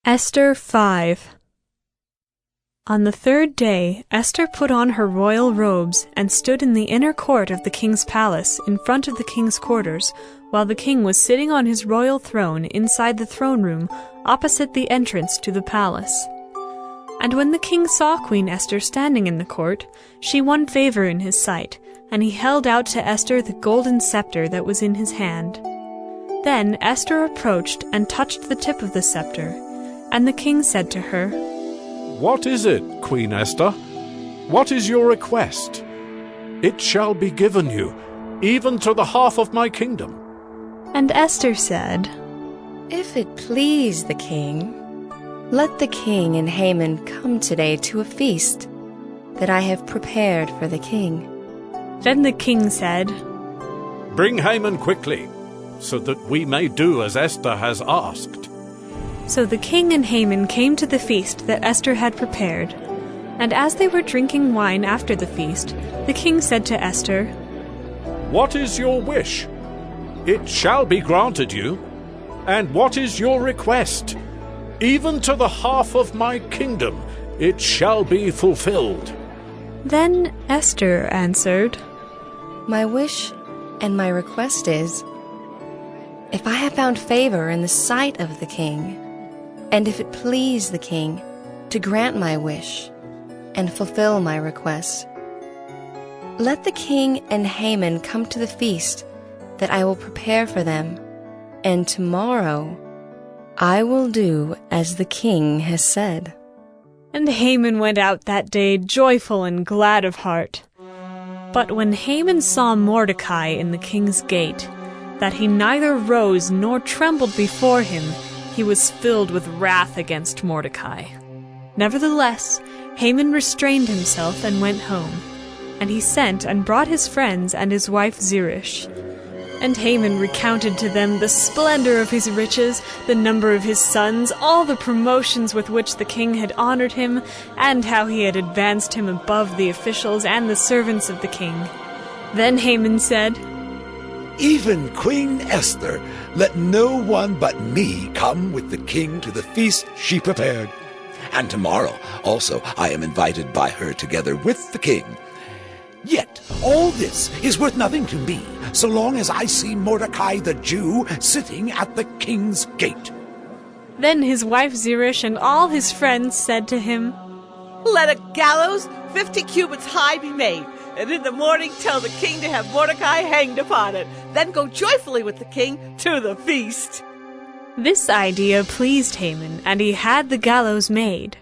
Esther 5. On the third day, Esther put on her royal robes and stood in the inner court of the king's palace in front of the king's quarters, while the king was sitting on his royal throne inside the throne room opposite the entrance to the palace. And when the king saw Queen Esther standing in the court, she won favor in his sight, and he held out to Esther the golden scepter that was in his hand. Then Esther approached and touched the tip of the scepter, and the king said to her, "What is it, Queen Esther? What is your request? It shall be given you, even to the half of my kingdom." And Esther said, "If it please the king, let the king and Haman come today to a feast that I have prepared for the king." Then the king said, "Bring Haman quickly, so that we may do as Esther has asked." So the king and Haman came to the feast that Esther had prepared. And as they were drinking wine after the feast, the king said to Esther, "What is your wish? It shall be granted you. And what is your request? Even to the half of my kingdom it shall be fulfilled." Then Esther answered, "My wish and my request is, if I have found favor in the sight of the king, and if it please the king to grant my wish and fulfill my request, let the king and Haman come to the feast that I will prepare for them, and tomorrow I will do as the king has said." And Haman went out that day joyful and glad of heart. But when Haman saw Mordecai in the king's gate, that he neither rose nor trembled before him, he was filled with wrath against Mordecai. Nevertheless, Haman restrained himself and went home, and he sent and brought his friends and his wife Zeresh. And Haman recounted to them the splendor of his riches, the number of his sons, all the promotions with which the king had honored him, and how he had advanced him above the officials and the servants of the king. Then Haman said, "Even Queen Esther, let no one but me come with the king to the feast she prepared. And tomorrow also I am invited by her together with the king. Yet all this is worth nothing to me, so long as I see Mordecai the Jew sitting at the king's gate." Then his wife Zeresh and all his friends said to him, "Let a gallows 50 cubits high be made, and in the morning tell the king to have Mordecai hanged upon it. Then go joyfully with the king to the feast." This idea pleased Haman, and he had the gallows made.